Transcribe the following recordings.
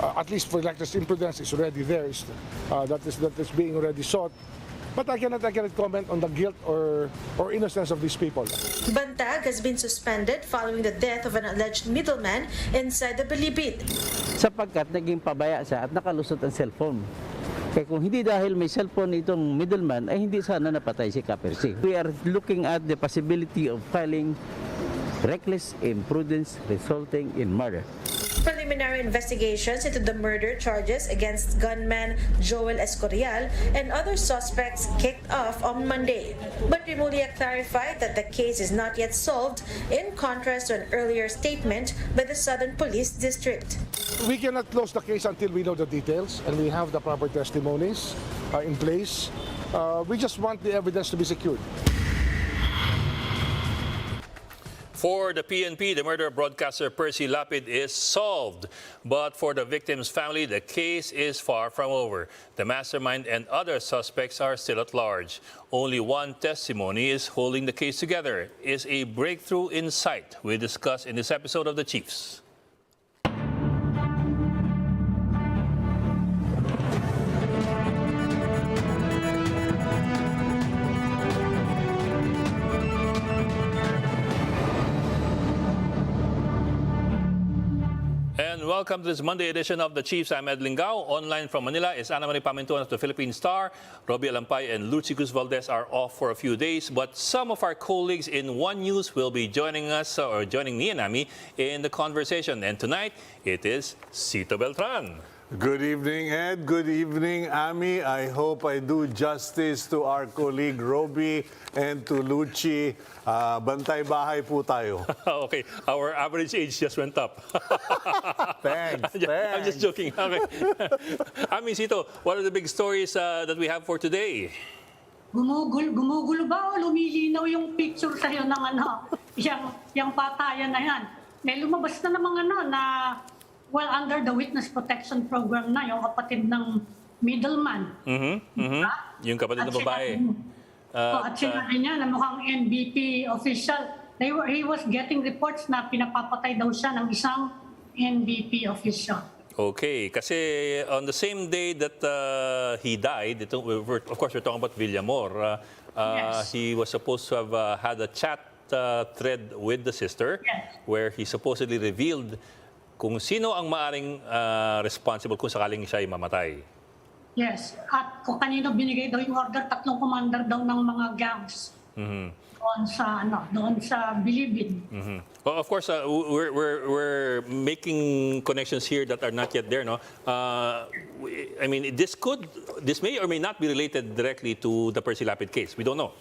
at least for reckless imprudence is already there. That is being already sought. But I cannot comment on the guilt or innocence of these people. Bantag has been suspended following the death of an alleged middleman inside the Bilibid. Sapagkat naging pabaya siya at nakalusot ang cellphone. Kaya kung hindi dahil may cellphone itong middleman, ay hindi sana napatay si Percy. We are looking at the possibility of filing reckless imprudence resulting in murder. Preliminary investigations into the murder charges against gunman Joel Escorial and other suspects kicked off on Monday. But Rimulya clarified that the case is not yet solved, in contrast to an earlier statement by the Southern Police District. We cannot close the case until we know the details and we have the proper testimonies in place. We just want the evidence to be secured. For the PNP, the murder of broadcaster Percy Lapid is solved. But for the victim's family, the case is far from over. The mastermind and other suspects are still at large. Only one testimony is holding the case together. Is a breakthrough in sight. We discuss in this episode of The Chiefs. Welcome to this Monday edition of The Chiefs. I'm Lingao. Online from Manila is Pamintuan of the Philippine Star. Roby Alampay and Luchi Cruz-Valdes are off for a few days, but some of our colleagues in One News will be joining us, or joining me and Ami in the conversation. And tonight, it is Cito Beltran. Good evening, Ed. Good evening, Ami. I hope I do justice to our colleague Roby and to Luchi. Bantay-bahay po tayo. Okay, our average age just went up. Thanks. I'm just joking. Okay. Ami, Cito, what are the big stories that we have for today? Gumugulo ba o lumilinaw yung picture sa'yo ng yung patayan na yan? May lumabas na namang na under the Witness Protection Program na, yung kapatid ng middleman. Yung kapatid ng babae. At sinabi niya na mukhang NBP official. He was getting reports na pinapapatay daw siya ng isang NBP official. Okay, kasi on the same day that he died, of course we're talking about Villamor, Yes. He was supposed to have had a chat thread with the sister, Yes. where he supposedly revealed kung sino ang maaring responsible kung sakaling siya ay mamatay. Yes. At kung kanino binigay daw yung order, 3 commander daw ng mga gangs. Doon sa Bilibid. Well, of course, we're making connections here that are not yet there, no? I mean, this may or may not be related directly to the Percy Lapid case. We don't know.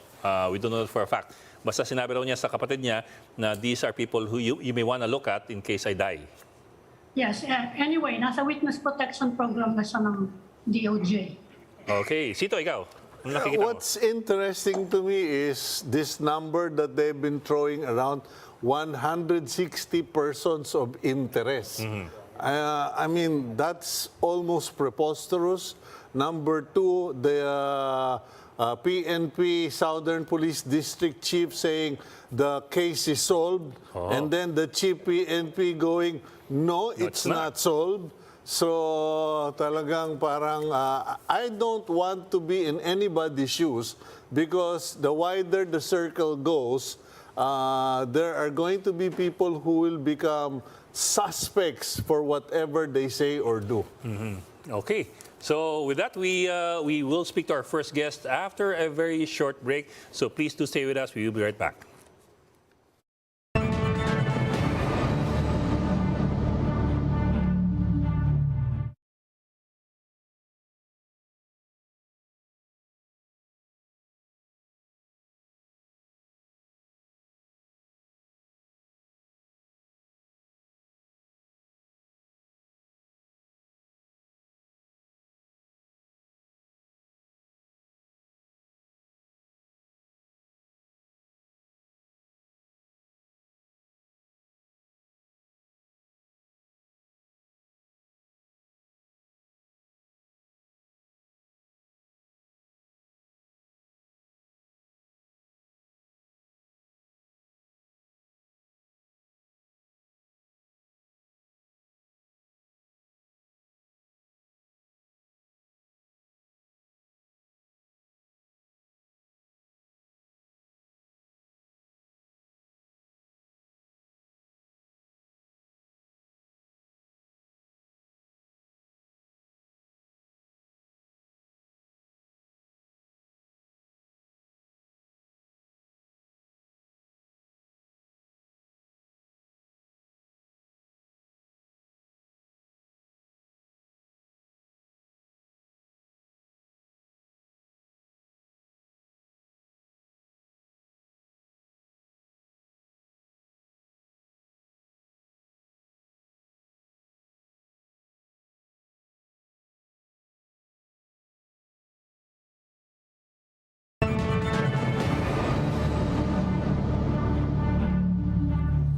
We don't know for a fact. Basta sinabi raw niya sa kapatid niya na these are people who you may want to look at in case I die. Yes. Anyway, nasa Witness Protection Program na siya ng DOJ. Okay. Cito, ikaw. Ano nakikita mo? What's interesting to me is this number that they've been throwing around, 160 persons of interest. I mean, that's almost preposterous. Number 2, the PNP Southern Police District Chief saying the case is solved. And then the Chief PNP going, no, it's not solved. So talagang parang I don't want to be in anybody's shoes because the wider the circle goes, there are going to be people who will become suspects for whatever they say or do. Okay. So with that, we will speak to our first guest after a very short break. So please do stay with us. We will be right back.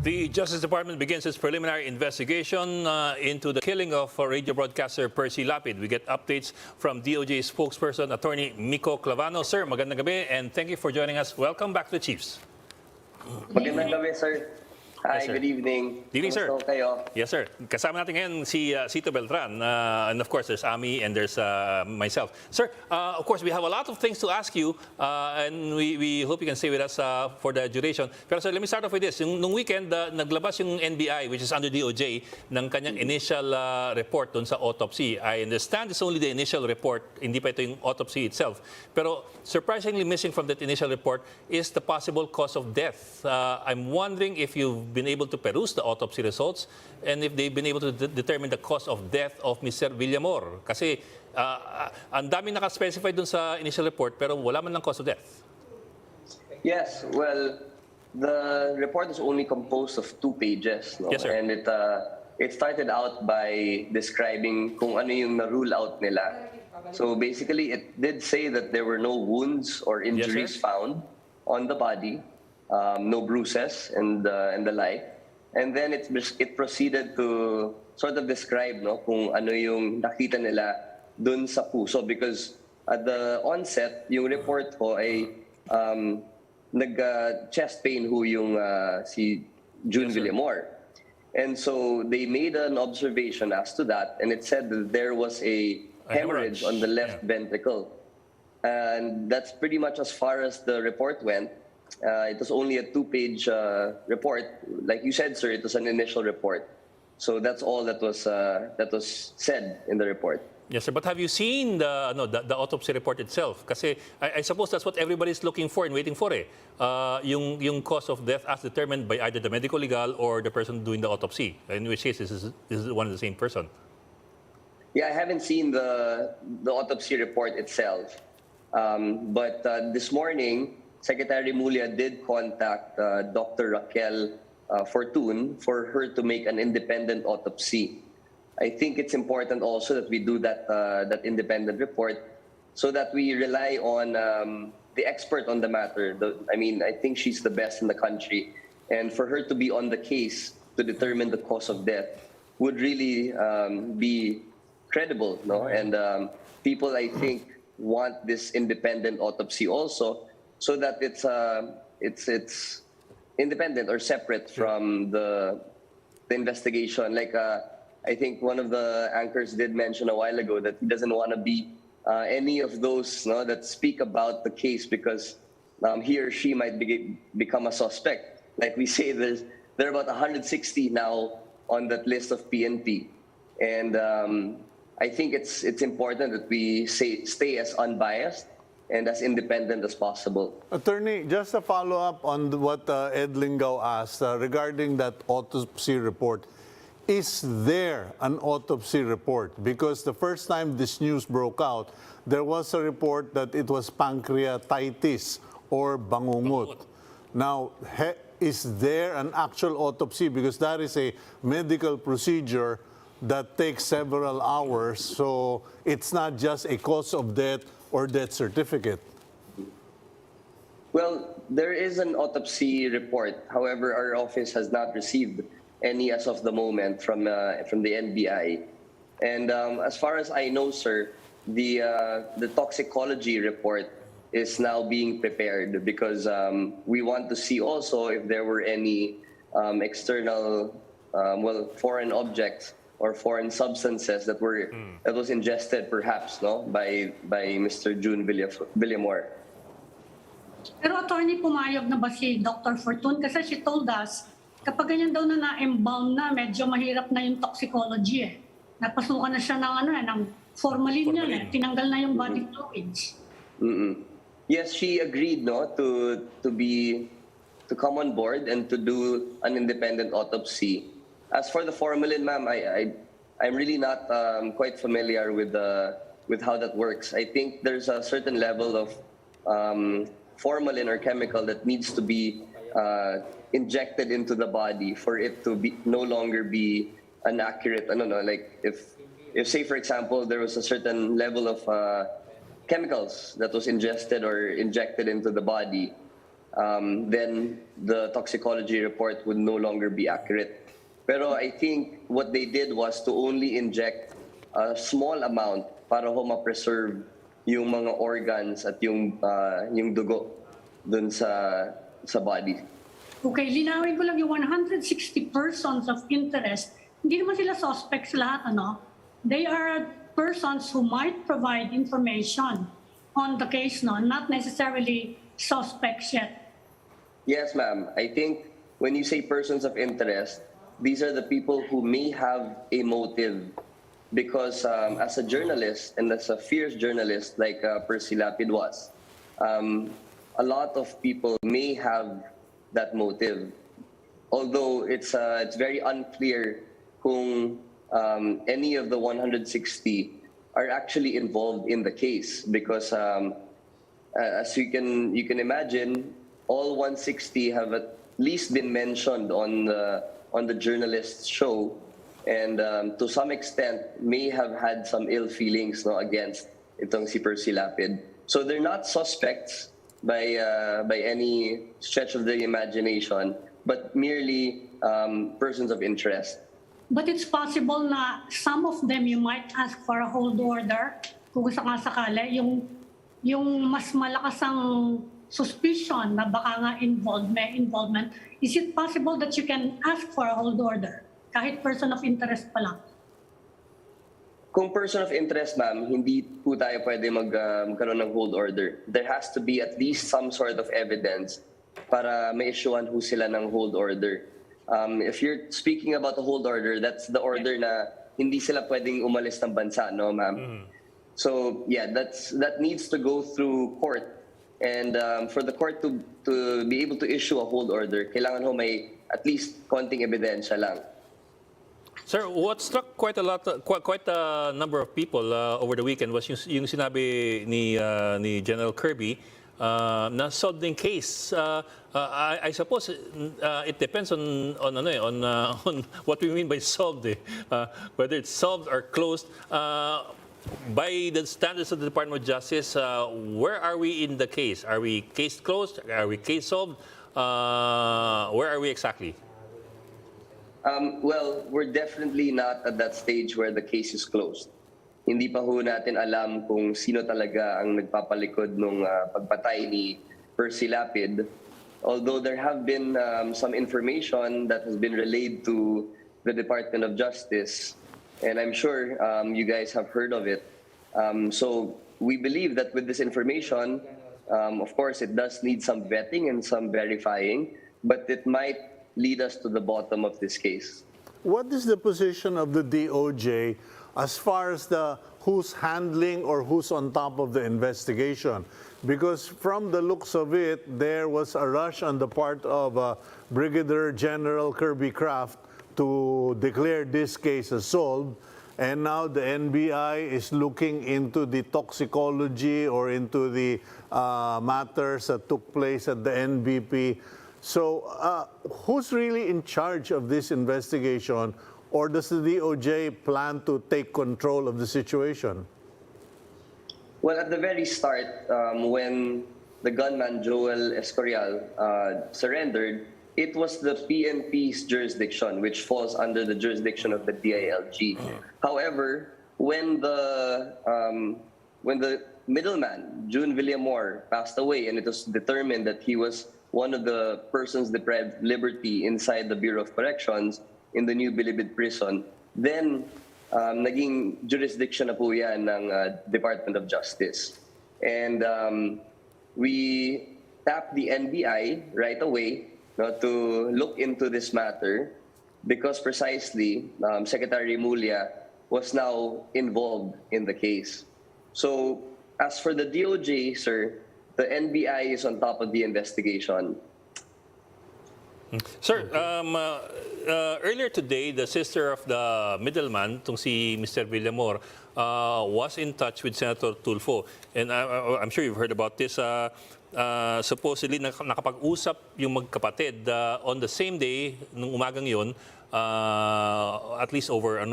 The Justice Department begins its preliminary investigation into the killing of radio broadcaster Percy Lapid. We get updates from DOJ spokesperson, Attorney Mico Clavano. Sir, magandang gabi and thank you for joining us. Welcome back to the Chiefs. Magandang gabi, sir. Hi, Yes, sir. good evening. Good evening, sir. Kumusta kayo? Yes, sir. Kasama natin ngayon si Cito Beltran. And of course, there's Ami and there's myself. Sir, of course, we have a lot of things to ask you and we hope you can stay with us for the duration. Pero sir, let me start off with this. Nung weekend, naglabas yung NBI, which is under DOJ, ng kanyang initial report dun sa autopsy. I understand it's only the initial report, hindi pa ito yung autopsy itself. Pero surprisingly missing from that initial report is the possible cause of death. I'm wondering if you've been able to peruse the autopsy results and if they've been able to determine the cause of death of Mr. Villamor. Kasi ang daming nakaspecify dun sa initial report pero wala man lang cause of death. Yes, well, the report is only composed of 2 pages. No? Yes, sir. And it started out by describing kung ano yung na-rule out nila. So basically, it did say that there were no wounds or injuries sir. found on the body, no bruises and the like. And then it proceeded to sort of describe kung ano yung nakita nila dun sa puso. Because at the onset, yung report ko ay nag-chest pain yung si June Villamor. And so they made an observation as to that, and it said that there was a hemorrhage on the left ventricle. And that's pretty much as far as the report went. It was only a 2-page report. Like you said, sir, it was an initial report. So that's all that was said in the report. Yes, sir. But have you seen the autopsy report itself? Kasi I suppose that's what everybody's looking for and waiting for yung cause of death as determined by either the medical legal or the person doing the autopsy. In which case, this is one and the same person. Yeah, I haven't seen the autopsy report itself. But this morning, Secretary Mulya did contact Dr. Raquel Fortun for her to make an independent autopsy. I think it's important also that we do that independent report so that we rely on the expert on the matter. I think she's the best in the country. And for her to be on the case to determine the cause of death would really be credible. No? And people, I think, want this independent autopsy also so that it's independent or separate from the investigation. Like I think one of the anchors did mention a while ago that he doesn't want to be any of those that speak about the case because he or she might become a suspect. Like we say, there are about 160 now on that list of PNP. And I think it's important that we stay as unbiased and as independent as possible. Attorney, just a follow-up on what Ed Lingao asked regarding that autopsy report. Is there an autopsy report? Because the first time this news broke out, there was a report that it was pancreatitis or bangungot. Now, is there an actual autopsy? Because that is a medical procedure that takes several hours, so it's not just a cause of death or death certificate. Well, there is an autopsy report. However, our office has not received any as of the moment from the NBI. And as far as I know, sir, the toxicology report is now being prepared because we want to see also if there were any external, foreign objects or foreign substances that was ingested perhaps by Mr. June Villamor. Pero attorney, pumayag na ba si Dr. Fortun? Kasi she told us, kapag ganyan daw na na-embalm na, medyo mahirap na yung toxicology Napasukan na siya ng formalin niya tinanggal na yung body fluids. Yes, she agreed to come on board and to do an independent autopsy. As for the formalin, ma'am, I'm really not quite familiar with how that works. I think there's a certain level of formalin or chemical that needs to be injected into the body for it to no longer be an accurate, like if say for example there was a certain level of chemicals that was ingested or injected into the body, then the toxicology report would no longer be accurate. Pero I think what they did was to only inject a small amount para ho ma-preserve yung mga organs at yung dugo dun sa body. Okay, linawin ko lang yung 160 persons of interest. Hindi naman sila suspects lahat, ano? They are persons who might provide information on the case, no? Not necessarily suspects yet. Yes, ma'am. I think when you say persons of interest, these are the people who may have a motive because as a journalist and as a fierce journalist like Percy Lapid was, a lot of people may have that motive. Although it's very unclear kung any of the 160 are actually involved in the case because as you can imagine, all 160 have at least been mentioned on the journalist's show, and to some extent may have had some ill feelings against itong si Percy Lapid. So they're not suspects by any stretch of the imagination, but merely persons of interest. But it's possible na some of them you might ask for a hold order kung sakasakali, yung mas malakas ang suspicion na baka nga involvement. Is it possible that you can ask for a hold order kahit person of interest pa lang? Kung person of interest, ma'am, hindi po tayo pwede magkaroon ng hold order. There has to be at least some sort of evidence para ma-issuean ho sila ng hold order. If you're speaking about a hold order, that's the order na hindi sila pwedeng umalis ng bansa, no, ma'am? So, yeah, that needs to go through court. And for the court to be able to issue a hold order, kailangan ho may at least konting ebidensya lang. Sir, what struck quite a number of people over the weekend was yung sinabi ni General Kirby na solved yung case. I suppose it depends on what we mean by solved. Whether it's solved or closed. By the standards of the Department of Justice, where are we in the case? Are we case closed? Are we case solved? Where are we exactly? Well, we're definitely not at that stage where the case is closed. Hindi pa ho natin alam kung sino talaga ang nagpapalikod nung pagpatay ni Percy Lapid. Although there have been some information that has been relayed to the Department of Justice, and I'm sure you guys have heard of it. So we believe that with this information, of course, it does need some vetting and some verifying, but it might lead us to the bottom of this case. What is the position of the DOJ as far as who's handling or who's on top of the investigation? Because from the looks of it, there was a rush on the part of Brigadier General Kirby Kraft to declare this case as solved, and now the NBI is looking into the toxicology or into the matters that took place at the NBP. So who's really in charge of this investigation, or does the DOJ plan to take control of the situation? Well, at the very start, when the gunman Joel Escorial surrendered, it was the PNP's jurisdiction, which falls under the jurisdiction of the DILG. However, when the middleman, June Villamor, passed away, and it was determined that he was one of the persons deprived liberty inside the Bureau of Corrections in the new Bilibid prison, then naging jurisdiction na po yan ng Department of Justice. And we tapped the NBI right away to look into this matter because precisely Secretary Mulya was now involved in the case. So as for the DOJ, sir, the NBI is on top of the investigation. Sir, earlier today, the sister of the middleman, itong si Mr. Villamor, was in touch with Senator Tulfo. And I'm sure you've heard about this. Supposedly, nakapag-usap yung magkapatid on the same day, nung umagang yun, at least over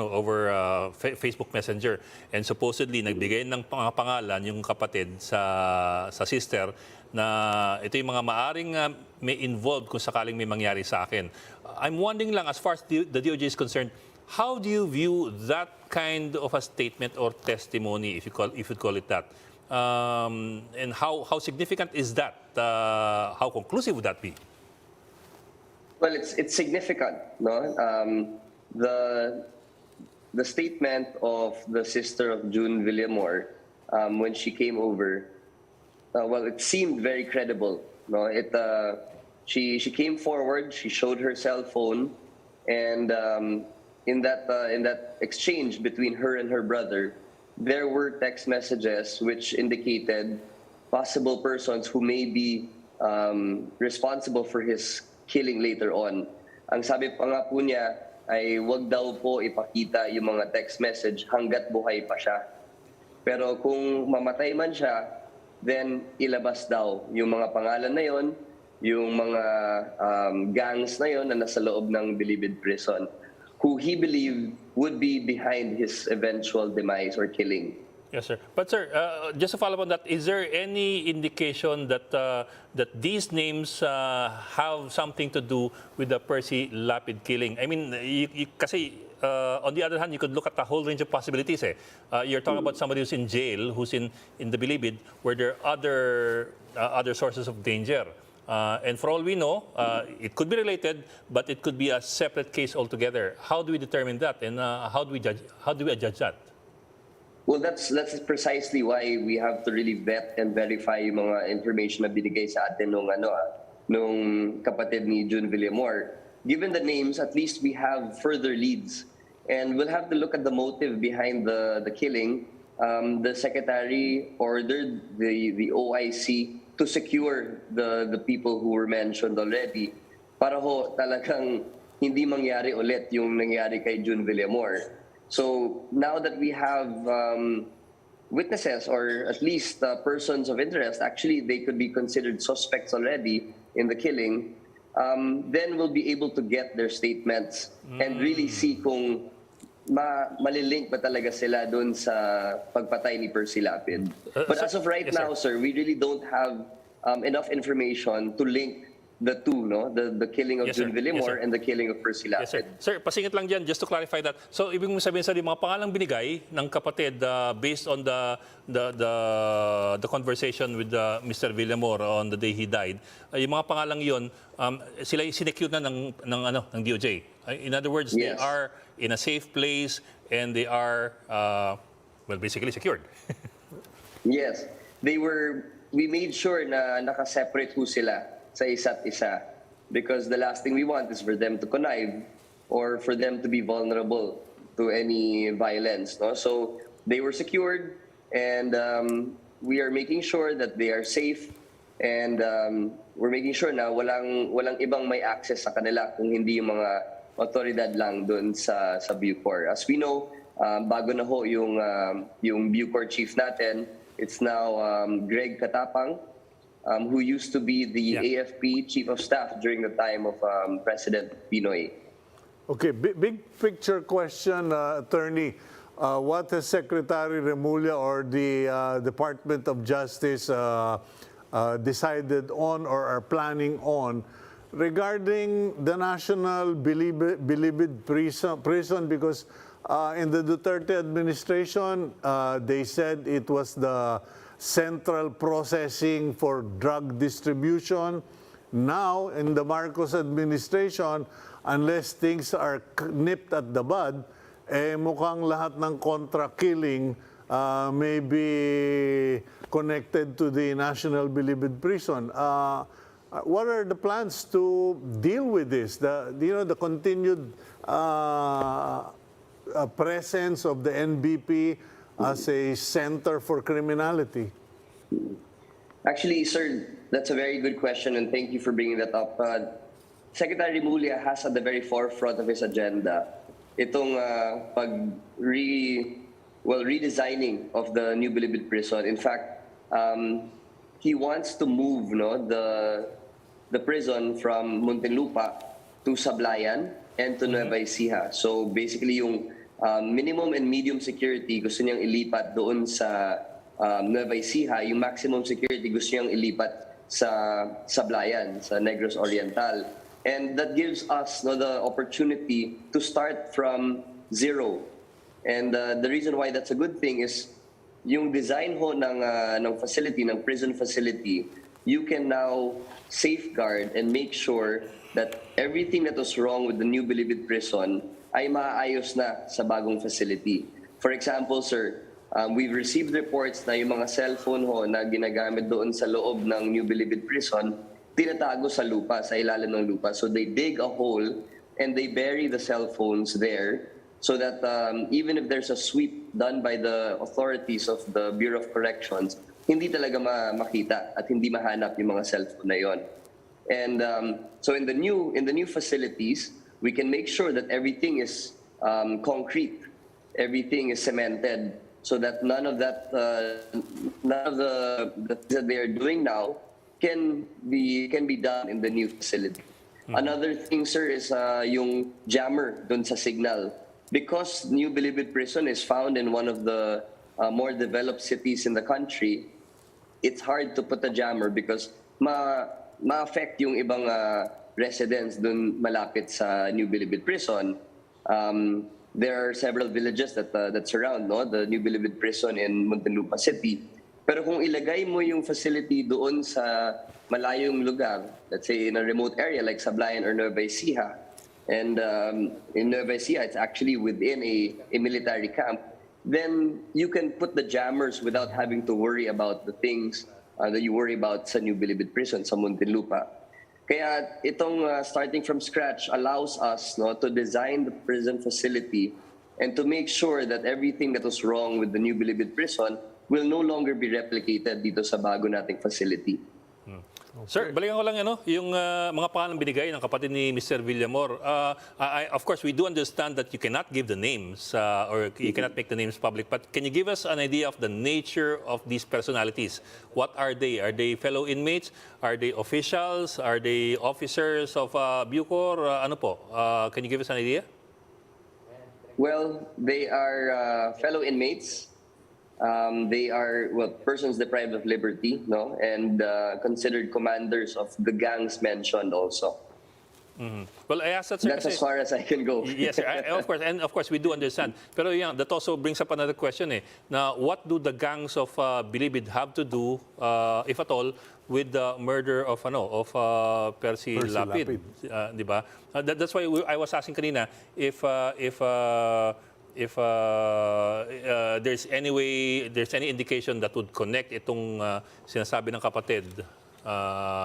Facebook Messenger, and supposedly nagbigay ng pangalan yung kapatid sa sister na ito yung mga maaring may involved kung sakaling may mangyari sa akin. I'm wondering lang, as far as the DOJ is concerned, how do you view that kind of a statement or testimony, if you call it that? And how significant is that? How conclusive would that be? Well, it's significant, no? The statement of the sister of June Villamor when she came over, well, it seemed very credible, no? She came forward, she showed her cell phone, and in that exchange between her and her brother, there were text messages which indicated possible persons who may be responsible for his killing later on. Ang sabi pa nga po niya ay wag daw po ipakita yung mga text message hanggat buhay pa siya. Pero kung mamatay man siya, then ilabas daw yung mga pangalan na yon, yung mga gangs na yon na nasa loob ng Bilibid prison, who he believed would be behind his eventual demise or killing. Yes, sir. But sir, just to follow up on that, is there any indication that that these names have something to do with the Percy Lapid killing? I mean, kasi on the other hand, you could look at a whole range of possibilities. You're talking about somebody who's in jail, who's in the Bilibid, where there are other sources of danger. And for all we know, it could be related, but it could be a separate case altogether. How do we determine that, and how do we judge that? Well, that's precisely why we have to really vet and verify yung mga information na binigay sa atin nung kapatid ni June Villamor. Given the names, at least we have further leads, and we'll have to look at the motive behind the killing. The secretary ordered the OIC to secure the people who were mentioned already para ho talagang hindi mangyari ulit yung nangyari kay June Villamor. So now that we have witnesses, or at least persons of interest, actually they could be considered suspects already in the killing, then we'll be able to get their statements and really see kung malilink ba talaga sila dun sa pagpatay ni Percy Lapid. But as of right now, sir, we really don't have enough information to link the two, no? The killing of June Villamor and the killing of Percy Lapid. Yes, sir. Sir, pasingit lang dyan, just to clarify that. So, ibig mong sabihin sa mga pangalang binigay ng kapatid based on the conversation with Mr. Villamor on the day he died, yung mga pangalang yon, sila sinecure na ng DOJ. In other words, they are in a safe place and they are, well, basically secured. Yes. We made sure na naka-separate ho sila sa isa't isa, because the last thing we want is for them to connive or for them to be vulnerable to any violence, no? So they were secured, and we are making sure that they are safe, and we're making sure na walang ibang may access sa kanila kung hindi yung mga otoridad lang doon sa Bucor. As we know, bago na ho yung Bucor chief natin, it's now Greg Katapang, who used to be the AFP Chief of Staff during the time of President Pinoy. Okay, big picture question, Attorney. What has Secretary Remulla or the Department of Justice decided on or are planning on regarding the National Bilibid prison? Because in the Duterte administration, they said it was the central processing for drug distribution. Now, in the Marcos administration, unless things are nipped at the bud, mukhang lahat ng contra killing may be connected to the National Bilibid prison. What are the plans to deal with this? The continued presence of the NBP as a center for criminality? Actually, sir, that's a very good question, and thank you for bringing that up. Secretary Remulla has at the very forefront of his agenda itong redesigning of the new Bilibid prison. In fact, he wants to move the prison from Muntinlupa to Sablayan, and to Nueva Ecija. So basically yung minimum and medium security gusto niyang ilipat doon sa Nueva Ecija, yung maximum security gusto niyang ilipat sa Sablayan, sa Negros Oriental. And that gives us the opportunity to start from zero. And the reason why that's a good thing is yung design ho ng facility, ng prison facility, you can now safeguard and make sure that everything that was wrong with the New Bilibid prison ay maayos na sa bagong facility. For example, sir, we've received reports na yung mga cellphone ho na ginagamit doon sa loob ng New Bilibid prison, tinatago sa lupa, sa ilalim ng lupa. So they dig a hole and they bury the cell phones there so that even if there's a sweep done by the authorities of the Bureau of Corrections, hindi talaga makita at hindi mahanap yung mga cellphone na yon. And so in the new facilities, we can make sure that everything is concrete, everything is cemented, so that none of the that they are doing now can be done in the new facility. Another thing, sir, is yung jammer dun sa signal. Because New Bilibid Prison is found in one of the more developed cities in the country, it's hard to put a jammer because ma-affect yung ibang residents dun malapit sa New Bilibid Prison. There are several villages that surround the New Bilibid Prison in Muntinlupa City. Pero kung ilagay mo yung facility doon sa malayong lugar, let's say in a remote area like Sablayan or Nueva Ecija, and in Nueva Ecija, it's actually within a military camp, then you can put the jammers without having to worry about the things that you worry about sa New Bilibid Prison, sa Muntinlupa. Kaya itong starting from scratch allows us to design the prison facility and to make sure that everything that was wrong with the New Bilibid Prison will no longer be replicated dito sa bago nating facility. Sir, balikan ko lang yung mga pangalan binigay ng kapatid ni Mr. Villamor. Of course, we do understand that you cannot give the names or you cannot make the names public, but can you give us an idea of the nature of these personalities? What are they? Are they fellow inmates? Are they officials? Are they officers of Bucor? Ano po? Can you give us an idea? Well, they are fellow inmates. They are persons deprived of liberty, and considered commanders of the gangs mentioned also. Mm-hmm. Well, I asked that, sir. That's as far as I can go. Yes, sir. Of course, we do understand. Pero yeah, that also brings up another question. Now, what do the gangs of Bilibid have to do, if at all, with the murder of Percy Lapid? Di ba? That's why I was asking kanina if there's any indication that would connect itong sinasabi ng kapatid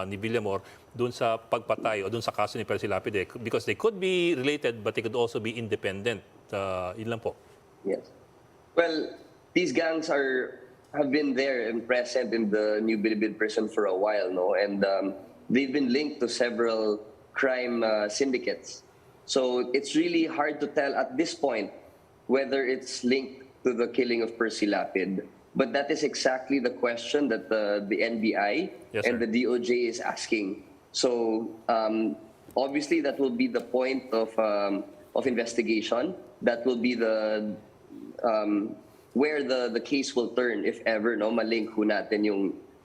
ni Villamor dun sa pagpatay o dun sa kaso ni Percy Lapid, because they could be related but they could also be independent. Yun lang po. Yes. Well, these gangs have been there and present in the New Bilibid prison for a while, and they've been linked to several crime syndicates. So it's really hard to tell at this point whether it's linked to the killing of Percy Lapid. But that is exactly the question that the NBI and the DOJ is asking. So obviously that will be the point of investigation. That will be the where the case will turn, if ever, malink ho natin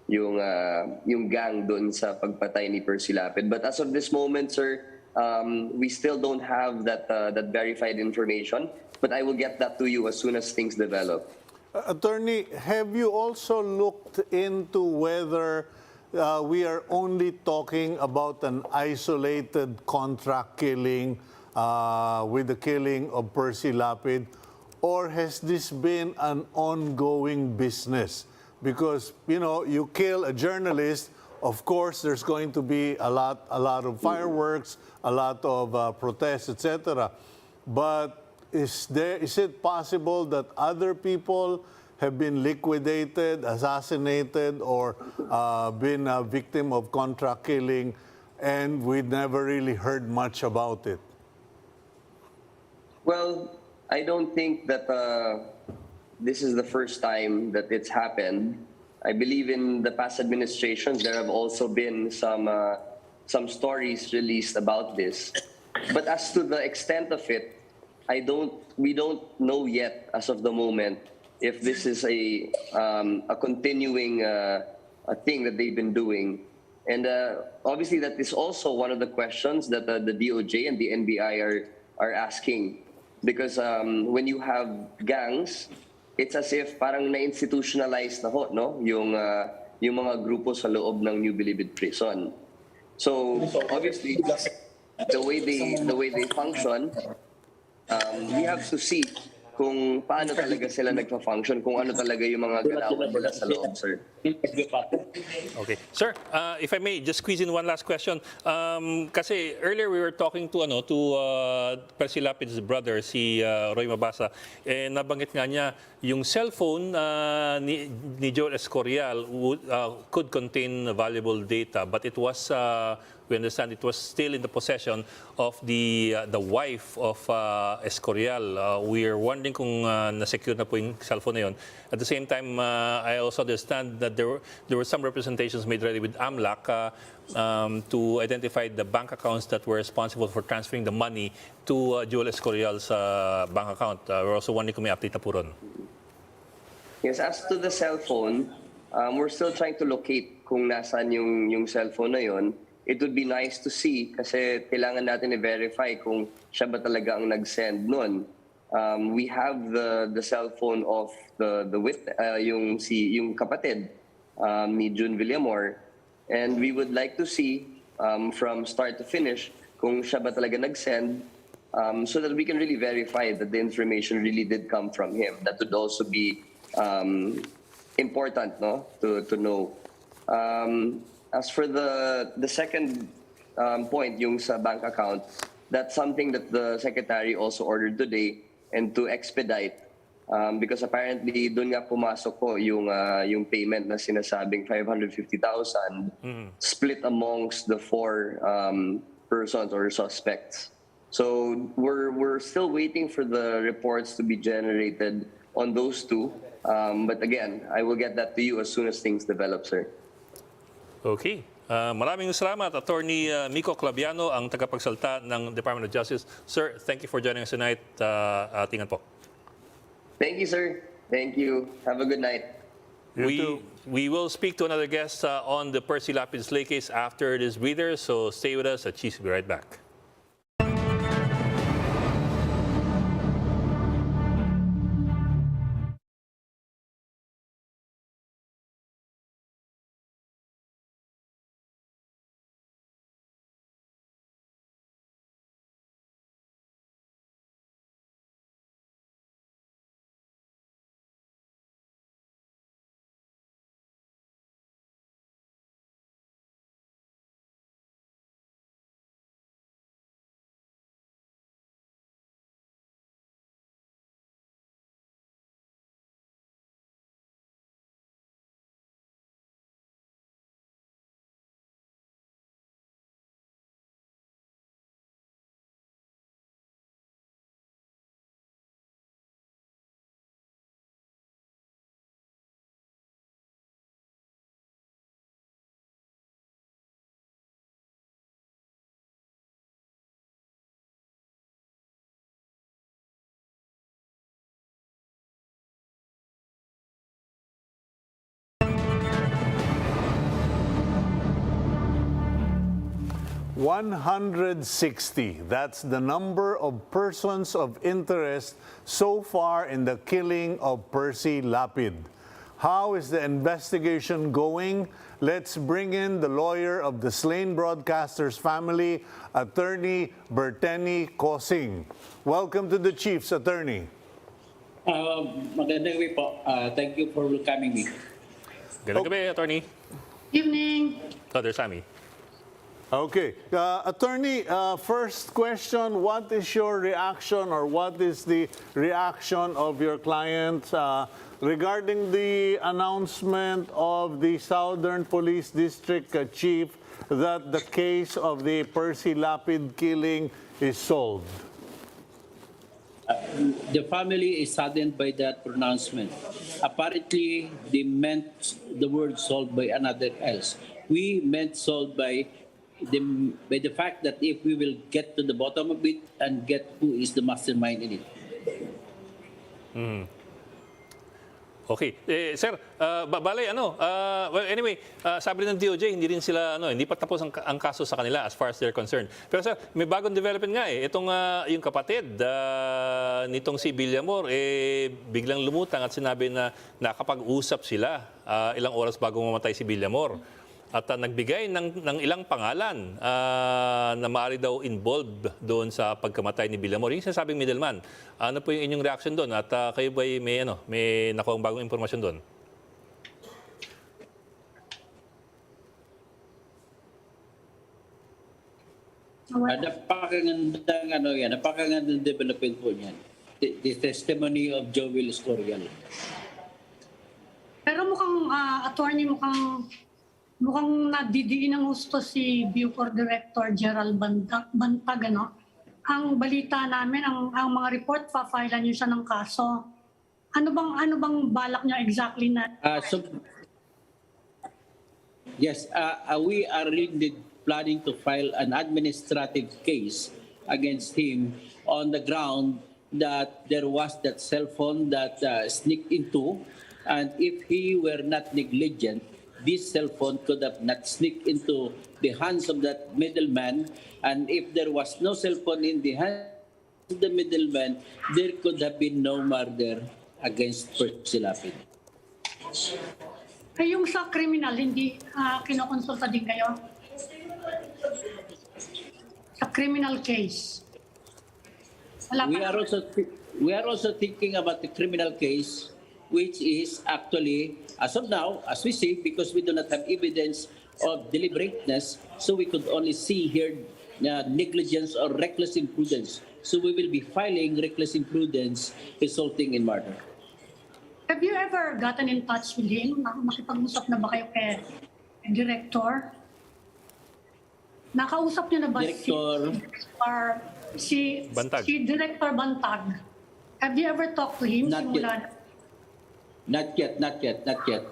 yung gang doon sa pagpatay ni Percy Lapid. But as of this moment, sir, we still don't have that verified information. But I will get that to you as soon as things develop. Attorney, have you also looked into whether we are only talking about an isolated contract killing with the killing of Percy Lapid, or has this been an ongoing business? Because, you kill a journalist, of course, there's going to be a lot of fireworks, a lot of protests, etc. But is it possible that other people have been liquidated, assassinated, or been a victim of contract killing, and we never really heard much about it? Well, I don't think that this is the first time that it's happened. I believe in the past administrations there have also been some stories released about this. But as to the extent of it, we don't know yet as of the moment if this is a continuing a thing that they've been doing. And obviously that is also one of the questions that the DOJ and the NBI are asking. Because when you have gangs, it's as if parang na-institutionalize na ho, no? Yung mga grupo sa loob ng New Bilibid Prison. So obviously, the way they function, we have to see kung paano talaga sila nagpa-function, kung ano talaga yung mga galawan nila sa loob, sir. Okay. Sir, if I may, just squeeze in one last question. Kasi earlier we were talking to Percy Lapid's brother, si Roy Mabasa, nabanggit nga niya yung cellphone ni Joel Escorial could contain valuable data, but it was we understand it was still in the possession of the wife of Escorial. We are wondering kung na-secure na po yung cellphone na yun. At the same time, I also understand that there were some representations made already with AMLAC to identify the bank accounts that were responsible for transferring the money to Joel Escorial's bank account. We're also wondering kung may update na po ron. Yes, as to the cell phone, we're still trying to locate kung nasaan yung cellphone na yun. It would be nice to see kasi kailangan natin i-verify kung siya ba talaga ang nag-send nun. We have the cell phone of yung kapatid ni June Villamor, and we would like to see from start to finish kung siya ba talaga nag-send, so that we can really verify that the information really did come from him. That would also be important, no, to know. As for the second point, yung sa bank account, that's something that the secretary also ordered today and to expedite because apparently doon nga pumasok po yung payment na sinasabing 550,000 split amongst the 4 persons or suspects. So we're still waiting for the reports to be generated on those 2. But again, I will get that to you as soon as things develop, sir. Okay. Maraming salamat, Attorney Mico Clavano, ang tagapagsalta ng Department of Justice. Sir, thank you for joining us tonight. Tingan po. Thank you, sir. Thank you. Have a good night. We will speak to another guest on the Percy Lapid Slay case after this breather, so stay with us. Chiefs will be right back. $160. That's the number of persons of interest so far in the killing of Percy Lapid. How is the investigation going? Let's bring in the lawyer of the slain broadcaster's family, Attorney Berteni Causing. Welcome to the Chiefs, Attorney. Magandang gabi po. Thank you for welcoming me. Gandang gabi, Attorney. Evening. There's Sammy. Okay. Attorney, first question, what is your reaction or what is the reaction of your client regarding the announcement of the Southern Police District Chief that the case of the Percy Lapid killing is solved? The family is saddened by that pronouncement. Apparently, they meant the word solved by another else. We meant solved by the fact that if we will get to the bottom of it and get who is the mastermind in it. Okay. Sir, balay, well, anyway, sabi ng DOJ, hindi rin sila, hindi pa tapos ang kaso sa kanila as far as they're concerned. Pero sir, may bagong development nga eh. Itong, yung kapatid nitong si Villamor, biglang lumutang at sinabi na nakapag-usap sila ilang oras bago mamatay si Villamor. At nagbigay ng ilang pangalan na maaari daw involved doon sa pagkamatay ni Villamor. Yung sinasabing middleman. Ano po yung inyong reaction doon? At kayo ba may nakuha bagong impormasyon doon? Napakagandang development po niyan. The testimony of Joel Escorial. Pero mukhang, attorney, mukhang nadidiin ng gusto si Bucor Director Gerald Bantag, ano? Ang balita namin, ang mga report, pa-file niyo siya ng kaso. Ano bang balak niya exactly na? Yes, we are really planning to file an administrative case against him on the ground that there was that cell phone that sneaked into, and if he were not negligent, this cell phone could have not sneaked into the hands of that middleman. And if there was no cell phone in the hands of the middleman, there could have been no murder against Percy Lapid. Ay, yung sa criminal, hindi kinokonsulta din kayo? Sa criminal case? We are also thinking about the criminal case, which is actually, as of now, as we see, because we do not have evidence of deliberateness, so we could only see here negligence or reckless imprudence. So we will be filing reckless imprudence resulting in murder. Have you ever gotten in touch with him? Makipag-usap na ba kayo kay Director? Nakausap niyo na ba si Director Bantag? Have you ever talked to him? Not yet.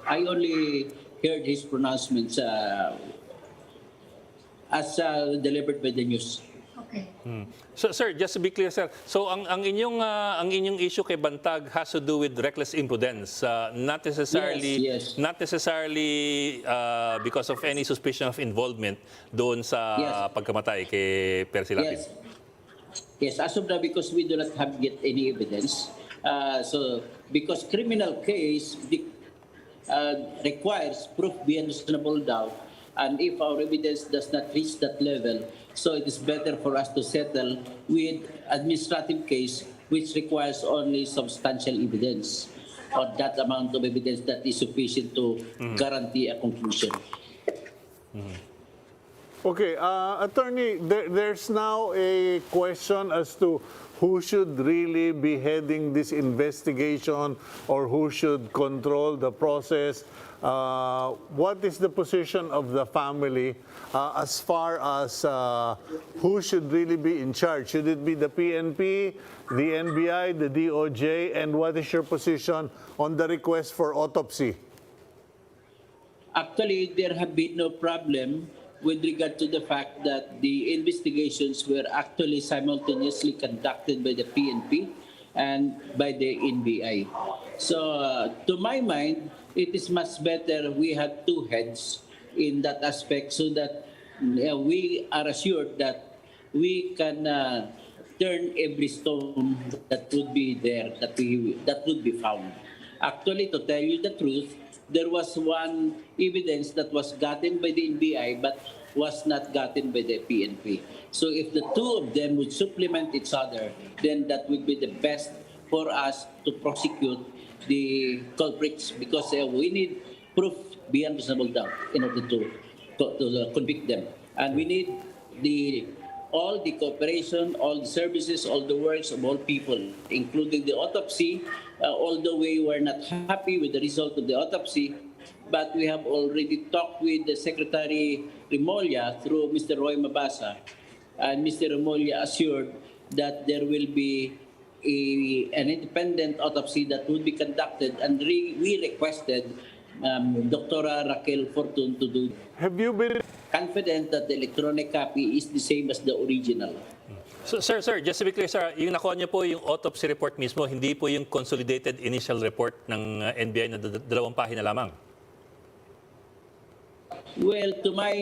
I only heard his pronouncements as delivered by the news. Okay. So, sir, just to be clear, sir. So, ang inyong issue kay Bantag has to do with reckless imprudence, not necessarily, yes. not necessarily because of any suspicion of involvement doon sa pagkamatay kay Percy Lapid. Yes, as of now, because we do not have yet any evidence. So, because criminal case requires proof beyond reasonable doubt, and if our evidence does not reach that level, so it is better for us to settle with administrative case, which requires only substantial evidence, or that amount of evidence that is sufficient to guarantee a conclusion. Okay, Attorney, there's now a question as to who should really be heading this investigation or who should control the process. What is the position of the family as far as who should really be in charge? Should it be the PNP, the NBI, the DOJ, and what is your position on the request for autopsy? Actually, there have been no problem with regard to the fact that the investigations were actually simultaneously conducted by the PNP and by the NBI. So, to my mind, it is much better we have two heads in that aspect so that we are assured that we can turn every stone that would be there, that would be found. Actually, to tell you the truth, there was one evidence that was gotten by the NBI but was not gotten by the PNP. So if the two of them would supplement each other, then that would be the best for us to prosecute the culprits, because we need proof beyond reasonable doubt in order to convict them. And we need all the cooperation, all the services, all the works of all people, including the autopsy. Although we were not happy with the result of the autopsy, but we have already talked with the Secretary Remolla through Mr. Roy Mabasa, and Mr. Remolla assured that there will be an independent autopsy that would be conducted, and we requested Dr. Raquel Fortun to do. Have you been confident that the electronic copy is the same as the original. So, sir, just to be clear, sir, yung nakuha niyo po yung autopsy report mismo, hindi po yung consolidated initial report ng NBI na 2 pahina lamang. Well, to my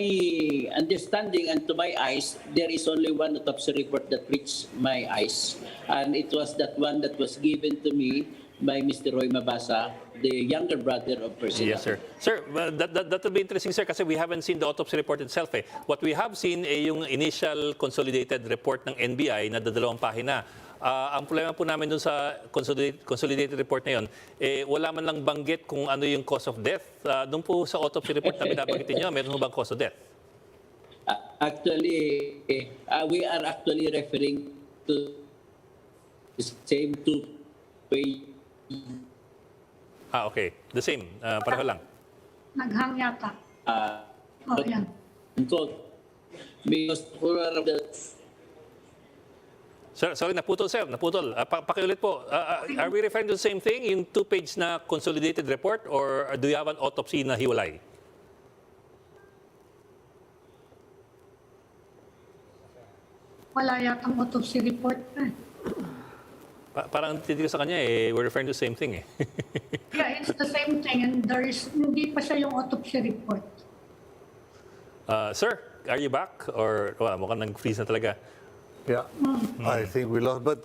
understanding and to my eyes, there is only one autopsy report that reached my eyes. And it was that one that was given to me by Mr. Roy Mabasa, the younger brother of Percy Yes, Lapid. sir. Sir, that will be interesting, sir, kasi we haven't seen the autopsy report itself. What we have seen yung initial consolidated report ng NBI na 2 pahina. Ang problema po namin dun sa consolidated report na yun, wala man lang banggit kung ano yung cause of death. Doon po sa autopsy report na binabanggitin nyo, meron ho bang cause of death? Actually, we are actually referring to the same 2 page. Okay. The same. Pareho lang. Naghang yata. Yan. Because Sir, sorry, naputol, sir. Naputol. Pakiulit po. Are we referring to the same thing, yung 2-page na consolidated report, or do you have an autopsy na hiwalay? Wala yatang autopsy report. Parang titigil sa kanya, we're referring to the same thing. Yeah, it's the same thing and hindi pa siya yung autopsy report. Sir, are you back? Or mukhang nag-freeze na talaga. Yeah, I think we lost. But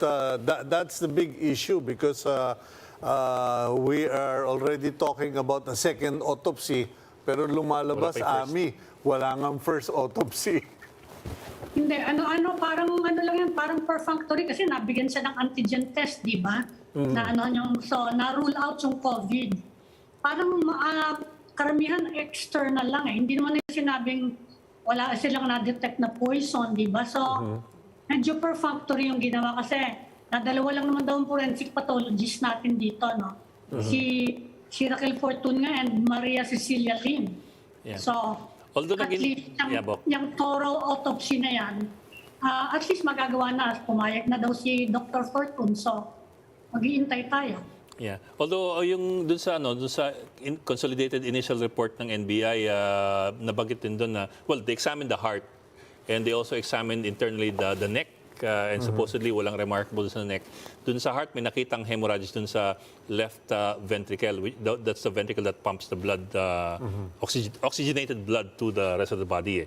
that's the big issue because we are already talking about a second autopsy. Pero lumalabas, Ami, wala nga first autopsy. Hindi, parang lang yan, parang perfunctory kasi nabigyan siya ng antigen test, di ba? Na-rule out yung COVID. Parang karamihan external lang eh. Hindi naman sinabing wala silang na-detect na poison, di ba? So, medyo perfunctory yung ginawa kasi nadalawa lang naman daw ang forensic pathologist natin dito, no? Si Raquel Fortun nga and Maria Cecilia Lim. Yeah. So, Although at least yung thorough autopsy na yan, at least magagawa na. Pumayag na daw si Dr. Fortun. So, mag-iintay tayo. Yeah. Although yung dun sa consolidated initial report ng NBI, nabanggit din doon na, well, they examined the heart and they also examined internally the neck and supposedly walang remarkable sa neck. Dun sa heart, may nakitang hemorrhages dun sa left ventricle. That's the ventricle that pumps the blood, oxygenated blood to the rest of the body.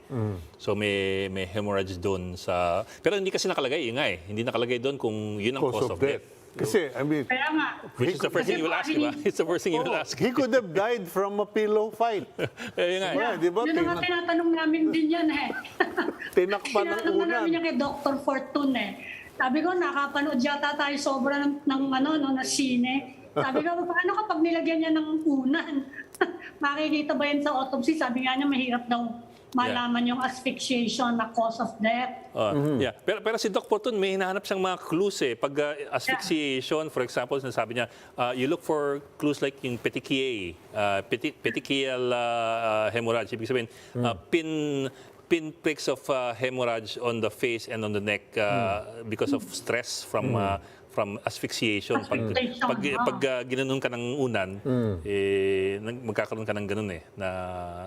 So may hemorrhages dun sa... Pero hindi kasi nakalagay, hindi nakalagay dun kung yun ang cause of death. Kasi, I mean, Kaya nga, Which is the first thing you will ask, di ba? It's the first thing you will ask. he could have died from a pillow fight. Yun nga. Yeah, di ba? yun ang tinatanong namin din yan eh. Tinakpan ng Tinatanong unan. namin yan kay Dr. Fortun eh. Sabi ko, nakapanood yata tayo sobra na sine. Sabi ko, paano kapag nilagyan niya ng unan? Makikita ba yan sa autopsy? Sabi nga niya, mahirap daw malaman yung asphyxiation na cause of death. Yeah. Pero si Doc Fortun, may hinahanap siyang mga clues eh. Pag asphyxiation, for example, sinasabi niya, you look for clues like yung petechial hemorrhage. Ibig sabihin, pinpricks of hemorrhage on the face and on the neck because of stress from asphyxiation. Pag ginanon ka ng unan, magkakaroon ka ng ganun na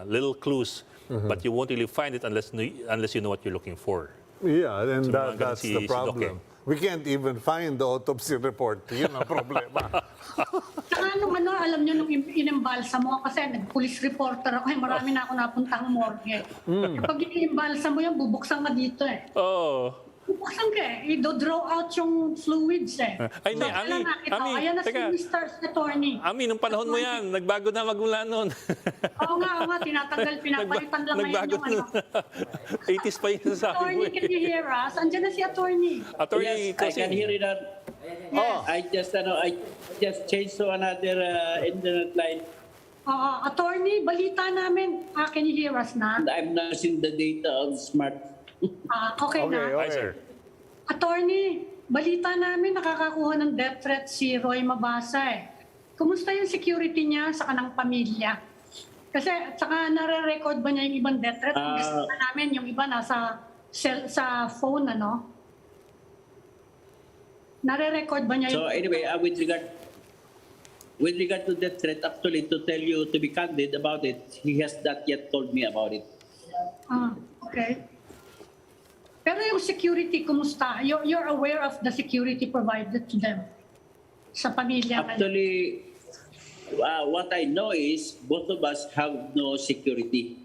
little clues, but you won't really find it unless you know what you're looking for. Yeah, and So, that's the si problem. We can't even find the autopsy report. Yun ang problema. Saka alam nyo, nung inimbalsa mo, kasi nag-police reporter ako, marami na ako napuntang morgue. Kapag inimbalsa mo yan, bubuksan ka dito eh. Buksan ka eh. I-draw out yung fluids eh. Ay, so, Ami, ayan na teka. si Mr. Attorney. Ami, nung panahon mo yan, nagbago na magmula noon. Oo nga, tinatanggal, pinapalitan lang ngayon yung ano. 80s pa yun sa akin. Attorney, can you hear us? Andiyan na si Attorney. Attorney yes, I can hear it. Yes. I just changed to another internet line. Attorney, balita namin. Can you hear us na? And I'm now seeing the data of smart. Okay na. Hi, sir. Attorney, balita namin nakakakuha ng death threat si Roy Mabasa eh. Kumusta yung security niya sa kanang pamilya? Kasi saka nare-record ba niya yung ibang death threat? Ang gusto na namin yung iba nasa sa phone, ano? Nare-record ba niya yung... So anyway, with regard to death threat, actually to tell you, to be candid about it, he has not yet told me about it. Okay. Pero yung security, kumusta? You're aware of the security provided to them sa pamilya? Actually, what I know is both of us have no security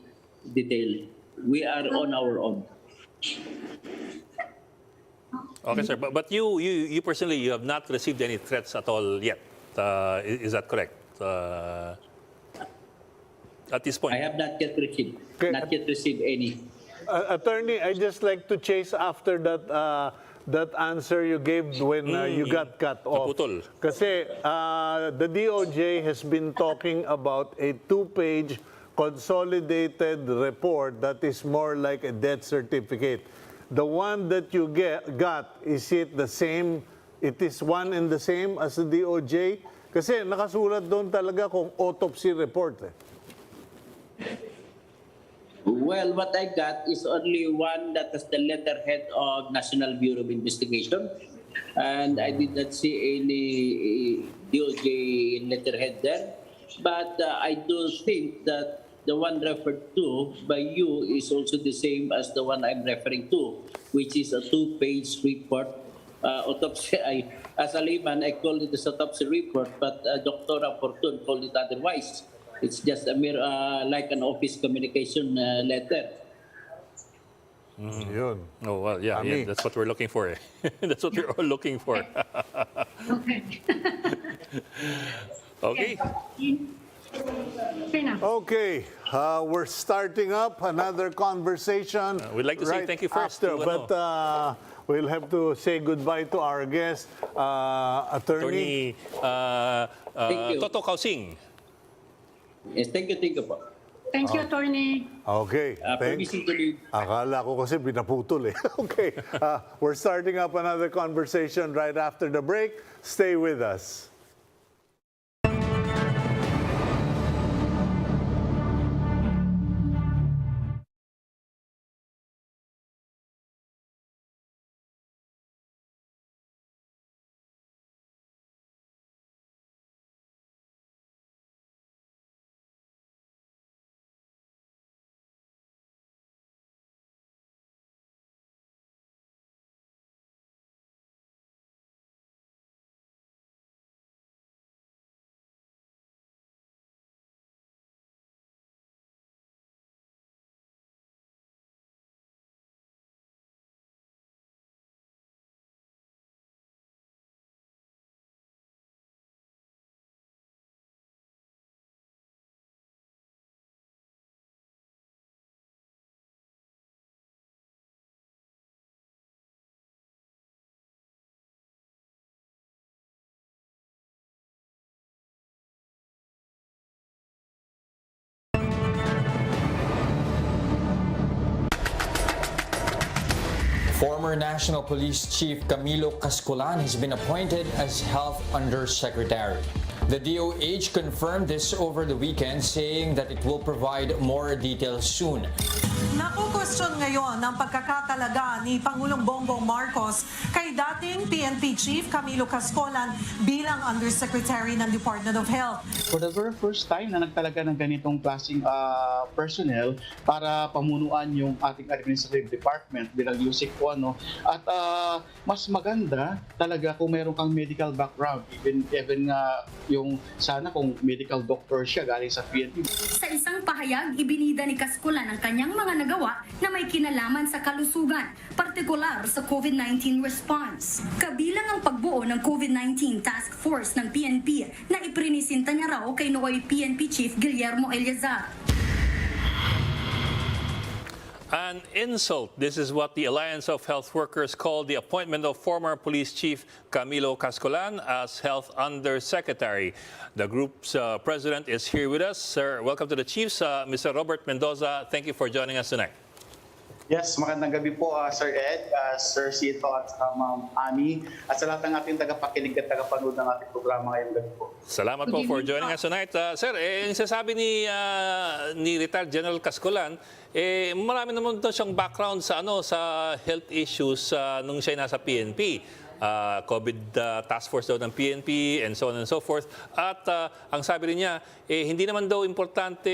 detail. We are on our own. Okay, sir. But you personally, you have not received any threats at all yet. Is that correct? At this point? I have not yet received, Okay. not yet received any. Attorney, I just like to chase after that that answer you gave when you got cut off. Naputol. Kasi the DOJ has been talking about a 2-page consolidated report that is more like a death certificate. The one that you got, is it the same? It is one and the same as the DOJ? Kasi nakasulat doon talaga kung autopsy report. Well, what I got is only one that has the letterhead of National Bureau of Investigation. And I did not see any DOJ letterhead there. But I do think that the one referred to by you is also the same as the one I'm referring to, which is a 2-page report. Autopsy, as a layman, I call it as autopsy report, but Dr. Fortun called it otherwise. It's just a mere, like an office communication letter. Yun. Oh, well, yeah, that's what we're looking for. That's what we're all looking for. Okay. Okay. Okay na. Okay, we're starting up another conversation. We'd like to say thank you first after, to, but we'll have to say goodbye to our guest, Attorney. Thank you. Toto Causing. Yes, thank you po. Thank you, Attorney. Okay, Permission to leave. Akala ko kasi binaputol eh. Okay, we're starting up another conversation right after the break. Stay with us. Former National Police Chief Camilo Cascolan has been appointed as Health Undersecretary. The DOH confirmed this over the weekend, saying that it will provide more details soon. Nakukwestiyon ngayon ang pagkakatalaga ni Pangulong Bongbong Marcos kay dating PNP Chief Camilo Cascolan bilang Undersecretary ng Department of Health. For the very first time na nagtalaga ng ganitong klaseng personnel para pamunuan yung ating administrative department bilang USIC po, no? At mas maganda talaga kung meron kang medical background, even yung sana kung medical doctor siya galing sa PNP. Sa isang pahayag, ibinida ni Cascolan ang kanyang mga nagawa na may kinalaman sa kalusugan, partikular sa COVID-19 response. Kabilang ang pagbuo ng COVID-19 Task Force ng PNP na iprinisinta niya raw kay nooy PNP Chief Guillermo Eleazar. An insult. This is what the Alliance of Health Workers called the appointment of former Police Chief Camilo Cascolan as Health Undersecretary. The group's president is here with us. Sir, welcome to the Chiefs. Mr. Robert Mendoza, thank you for joining us tonight. Yes, magandang gabi po, Sir Ed, Sir Cito at Ma'am Ami, at sa lahat ng ating tagapakinig at tagapanood ng ating programa ngayong gabi po. Salamat po for joining us tonight. Sir, yung sasabi ni retired General Cascolan, marami naman daw siyang background sa sa health issues nung siya nasa PNP. COVID task force daw ng PNP and so on and so forth. At ang sabi rin niya, hindi naman daw importante,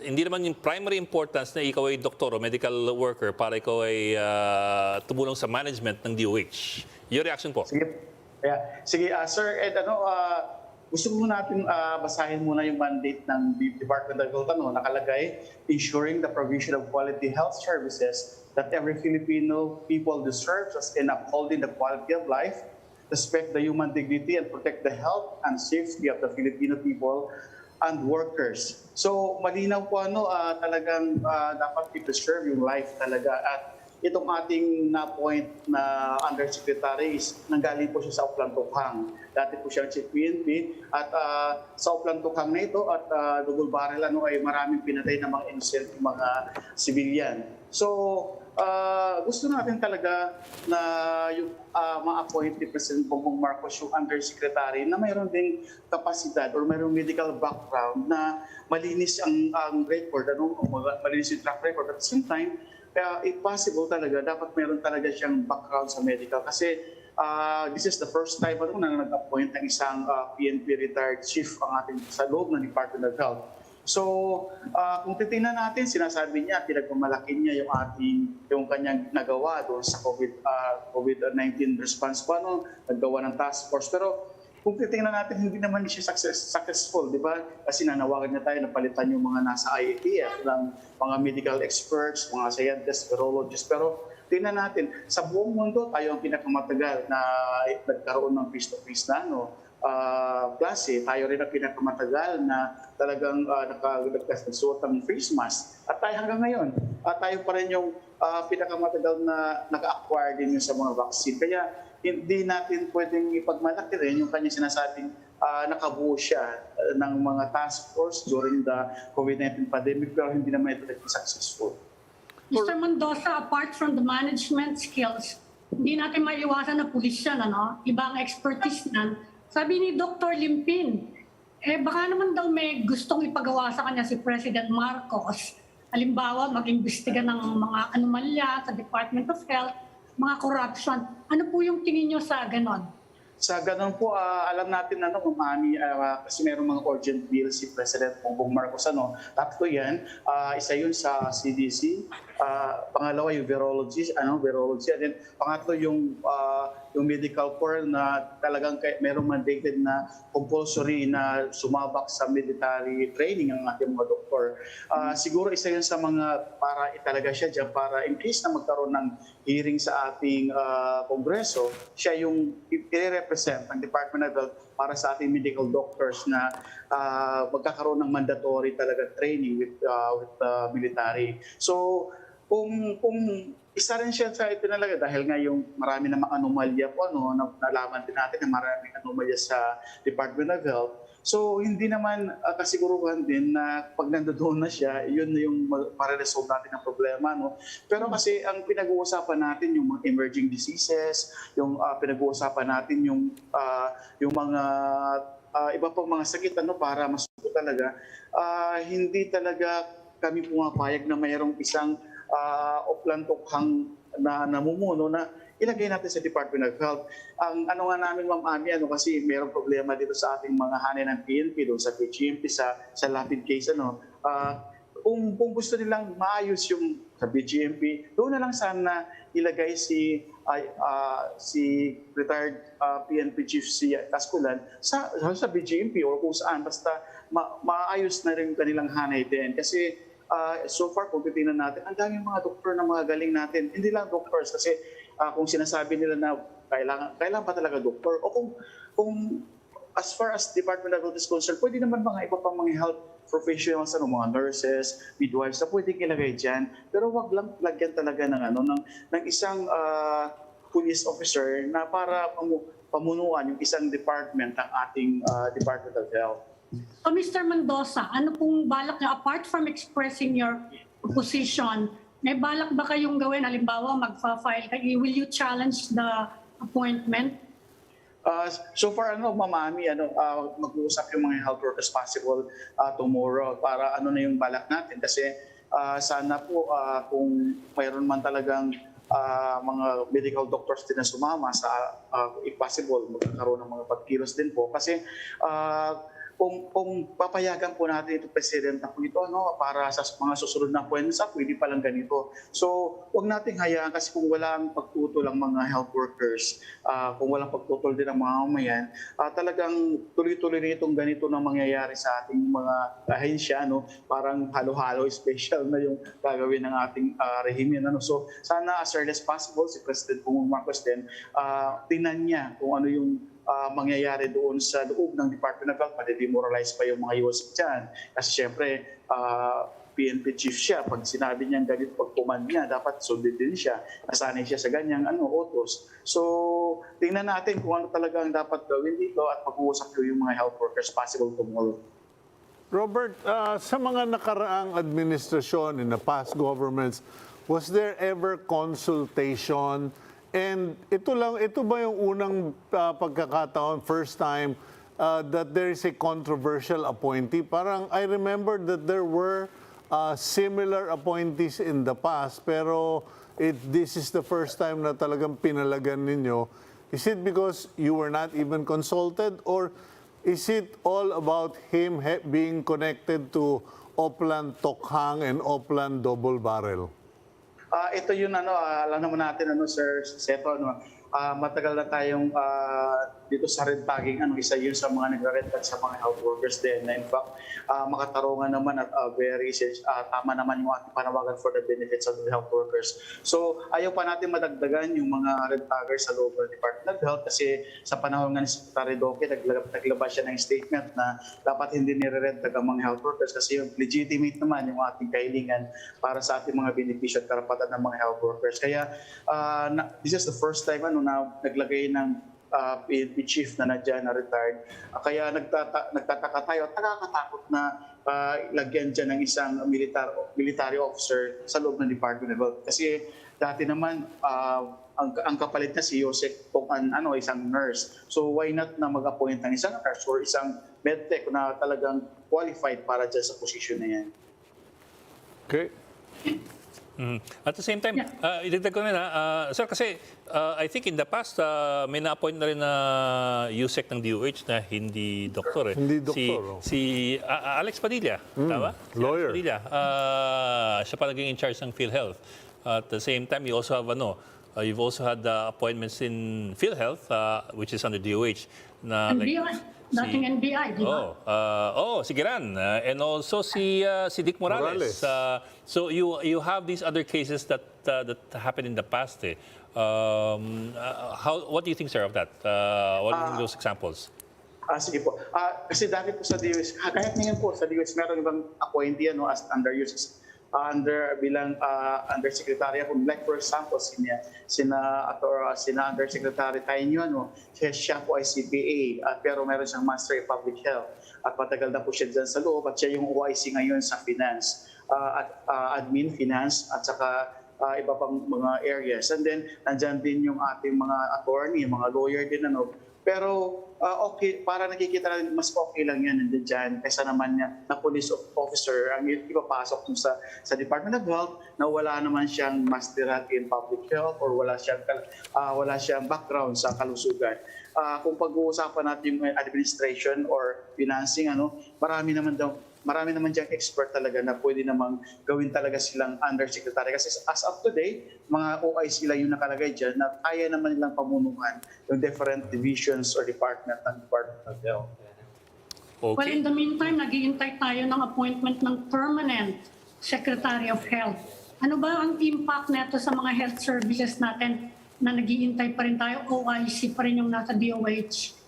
hindi naman yung primary importance na ikaw ay doktor o medical worker para ikaw ay tumulong sa management ng DOH. Your reaction po? Sige, Sir Ed, gusto mo natin basahin muna yung mandate ng Department of Health, nakalagay, ensuring the provision of quality health services that every Filipino people deserves as in upholding the quality of life, respect the human dignity, and protect the health and safety of the Filipino people and workers. So malinaw po talagang dapat i-preserve yung life talaga. At itong ating na-point na undersecretary is nanggaling po siya sa Oplantukhang. Dati po siya Chief PNP at sa Oplantukhang na ito at double barrel ay maraming pinatay na mga innocent mga civilian. So gusto natin talaga na yung ma-appoint ni President Bongbong Marcos yung undersecretary na mayroon ding kapasidad or mayroong medical background na malinis ang record, malinis yung track record. At the same time, if possible talaga, dapat meron talaga siyang background sa medical kasi this is the first time na nag-appoint ng isang PNP retired chief ang ating sa loob ng Department of Health. So, kung titingnan natin, sinasabi niya, pinagmamalaki niya yung kanyang nagawa doon sa COVID-19 response pa, naggawa ng task force. Pero kung titingnan natin, hindi naman siya successful, di ba? Kasi nanawagan niya tayo na palitan yung mga nasa IATF, ng mga medical experts, mga scientists, virologists. Pero tingnan natin, sa buong mundo, tayo ang pinakamatagal na nagkaroon ng face-to-face na klase. Tayo rin ang pinakamatagal na talagang nagsuot ng face mask. At tayo hanggang ngayon, tayo pa rin yung pinakamatagal na naka-acquire din yung sa mga vaccine. Kaya hindi natin pwedeng ipagmalaki rin yung kanyang sinasabing nakabuo siya ng mga task force during the COVID-19 pandemic pero hindi naman ito naging successful. Mr. Mendoza, apart from the management skills, hindi natin maiwasan na pulis yan, ibang expertise nan. Sabi ni Dr. Limpin, baka naman daw may gustong ipagawa sa kanya si President Marcos. Halimbawa, mag-imbestiga ng mga anomalya sa Department of Health, mga corruption. Ano po yung tingin nyo sa ganon? Sa ganun po, alam natin Mami, kasi mayroong mga urgent bill si President Bongbong Marcos. Tatlo yan. Isa yun sa CDC. Pangalawa yung virology. And then pangatlo yung medical corps na talagang mayroong mandated na compulsory na sumabak sa military training ang ating mga doktor. Siguro isa yun sa mga para italaga siya dyan para in case na magkaroon ng hearing sa ating Kongreso, siya yung i-represent ng Department of Health para sa ating medical doctors na magkakaroon ng mandatory talaga training with military. So kung isa rin siya sa itinalaga dahil nga yung marami namang anomalya po, nalaman din natin na maraming anomalya sa Department of Health. So hindi naman kasiguruhan din na pag nandoon na siya, yun na yung ma-resolve natin ang problema. Pero kasi ang pinag-uusapan natin yung mga emerging diseases, yung pinag-uusapan natin yung mga iba pang mga sakit para masuko talaga, hindi talaga kami pumapayag na mayroong isang Oplantukhang na namumuno na ilagay natin sa Department of Health. Ang nga namin, Ma'am Ami, kasi mayroong problema dito sa ating mga hanay ng PNP, doon sa BGMP, sa Lapid case, kung gusto nilang maayos yung sa BGMP, doon na lang sana ilagay si retired PNP Chief si Cascolan sa BGMP or kung saan, basta maayos na rin kanilang hanay din. Kasi so far, kung titingnan natin, ang daming mga doktor na mga galing natin. Hindi lang doctors kasi kung sinasabi nila na kailangan pa talaga doktor o kung as far as Department of Health is concerned, pwede naman mga iba pang mga health professionals, mga nurses, midwives na pwede ilagay dyan. Pero wag lang lagyan talaga ng isang police officer na para pamunuan yung isang department ng ating Department of Health. So Mr. Mendoza, ano pong balak niyo apart from expressing your position, may balak ba kayong gawin? Halimbawa, magfa-file kayo, will you challenge the appointment? So far, Ma'am Ami, mag-uusap yung mga health workers possible tomorrow para na yung balak natin. Kasi sana po kung mayroon man talagang mga medical doctors din na sumama sa if possible magkakaroon ng mga pagkilos din po kasi kung papayagan po natin ito Presidente po ito para sa mga susunod na appointments pwede pa lang ganito. So huwag nating hayaan kasi kung walang pagtutol ang mga health workers, kung walang pagtutol din ang mga mamayan, talagang tuloy-tuloy na itong ganito na mangyayari sa ating mga ahensya, parang halo-halo special na yung gagawin ng ating rehimen. So sana as early as possible si President Bongbong Marcos din, tingnan niya kung ano yung mangyayari doon sa loob ng Department of Health, demoralize pa yung mga USC dyan. Kasi syempre, PNP chief siya. Pag sinabi niyang ganito, pag command niya, dapat sundin din siya. Nasanay siya sa ganyang utos. So, tingnan natin kung ano talaga ang dapat gawin dito at pag-uusap yung mga health workers possible tomorrow. Robert, sa mga nakaraang administrasyon in the past governments, was there ever consultation? And ito ba yung unang pagkakataon, first time, that there is a controversial appointee? Parang I remember that there were similar appointees in the past, pero this is the first time na talagang pinalagan ninyo. Is it because you were not even consulted, or is it all about him being connected to Oplan Tokhang and Oplan Double Barrel? Ito yun, alam naman natin, Sir Seto, matagal na tayong dito sa red tagging, isa yun sa mga nagre-red tag sa mga health workers din. Na in fact, makatarungan naman at very tama naman yung ating panawagan for the benefits of the health workers. So ayaw pa natin madagdagan yung mga red taggers sa loob ng Department of Health kasi sa panahon nga ni Secretary Doke, naglabas siya ng statement na dapat hindi nire-red tag ang mga health workers kasi yung legitimate naman yung ating kahilingan para sa ating mga benepisyo at karapatan ng mga health workers. Kaya this is the first time na naglagay ng PNP chief na nadyan, na retired. Kaya nagtataka tayo at nakakatakot na lagyan dyan ng isang military officer sa loob ng Department of Health. Kasi dati naman, ang kapalit na si Yosek Tokan, isang nurse. So why not na mag-appoint ng isang nurse or isang medtech na talagang qualified para dyan sa posisyon na yan? Okay. At the same time, idagdag ko na, sir, kasi I think in the past, may na-appoint na rin na USEC ng DOH na hindi doktor. Hindi doktor. Si Alex Padilla, tama? Si lawyer. Alex Padilla. Siya pa naging in charge ng PhilHealth. At the same time, you also have you've also had appointments in PhilHealth, which is under DOH. Na, Dating NBI, di ba? si Giran. And also si Dick Morales. So you have these other cases that happened in the past. What do you think, sir, of that? What do you think those examples? Sige po. Kasi dati po sa DOS, kahit ngayon po sa DOS, meron ibang appointee as under bilang undersecretary ako. Like for example, sina undersecretary tayo siya po ay CPA pero meron siyang master in public health at matagal na po siya dyan sa loob at siya yung OIC ngayon sa finance admin, finance at saka iba pang mga areas. And then nandyan din yung ating mga attorney, mga lawyer din pero okay, para nakikita natin mas okay lang yan nandiyan dyan kaysa naman na police officer ang ipapasok sa Department of Health na wala naman siyang master in public health or wala siyang background sa kalusugan. Kung pag-uusapan natin yung administration or financing, marami naman diyang expert talaga na pwede namang gawin talaga silang undersecretary. Kasi as of today, mga OIC lang yung nakalagay dyan na kaya naman nilang pamunuan yung different divisions or department ng Department of Health. Okay. Well, in the meantime, nag-iintay tayo ng appointment ng permanent Secretary of Health. Ano ba ang impact neto sa mga health services natin na nag-iintay pa rin tayo? OIC pa rin yung nasa DOH?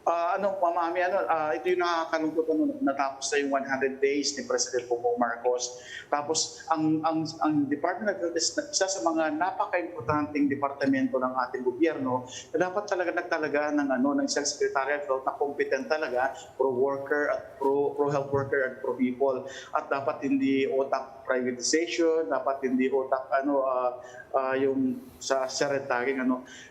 Ito yung nakakalungkot natapos na yung 100 days ni President Bongbong Marcos. Tapos ang Department of Health is isa sa mga napaka-importanting departamento ng ating gobyerno na dapat talaga nagtalaga ng isang Secretary of Health na competent talaga, pro-worker at pro-health worker at pro-people. At dapat hindi otak privatization, dapat hindi otak yung sa red tagging.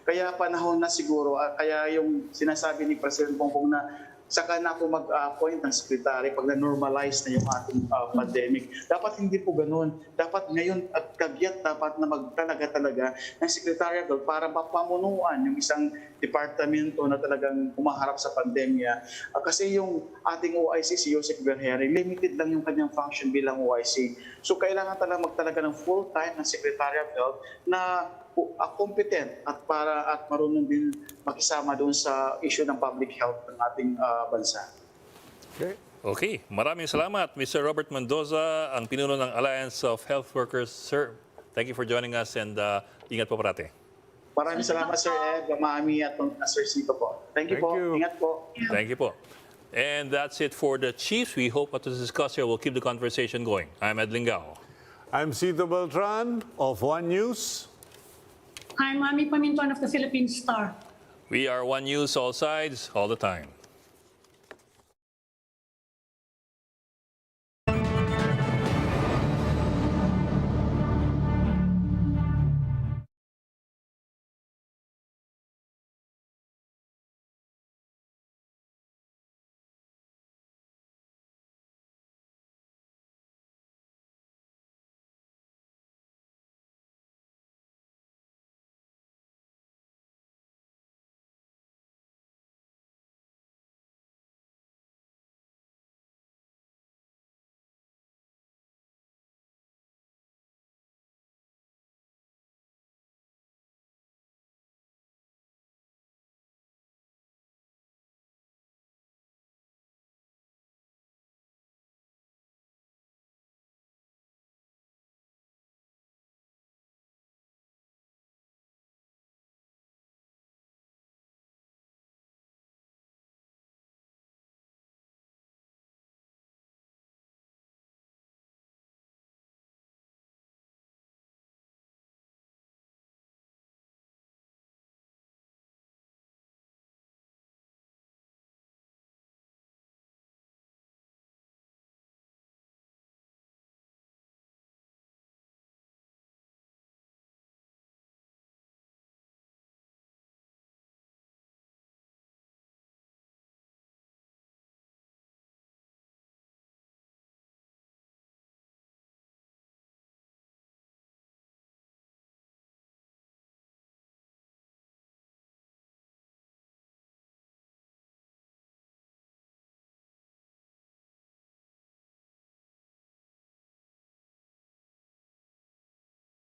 Kaya panahon na siguro, kaya yung sinasabi ni President Bongbong na saka na po mag-appoint ng secretary pag na-normalize na yung ating pandemic. Dapat hindi po ganun. Dapat ngayon at kagyat dapat na magtalaga-talaga ng secretariat para mapamunuan yung isang departamento na talagang humaharap sa pandemya. Kasi yung ating OIC, si Joseph Berheri, limited lang yung kanyang function bilang OIC. So kailangan talaga magtalaga ng full-time ng Secretary of Health na competent at marunong din makisama doon sa issue ng public health ng ating bansa. Okay, maraming salamat, Mr. Robert Mendoza, ang pinuno ng Alliance of Health Workers. Sir, thank you for joining us and ingat po parati. Maraming salamat, Sir Ed, Mami at Sir Sito po. Thank you po. Ingat po. Thank you po. And that's it for the Chiefs. We hope what to discuss here will keep the conversation going. I'm Ed Lingao. I'm Cito Beltran of One News. I'm Mami Pamintuan of the Philippine Star. We are One News, all sides, all the time.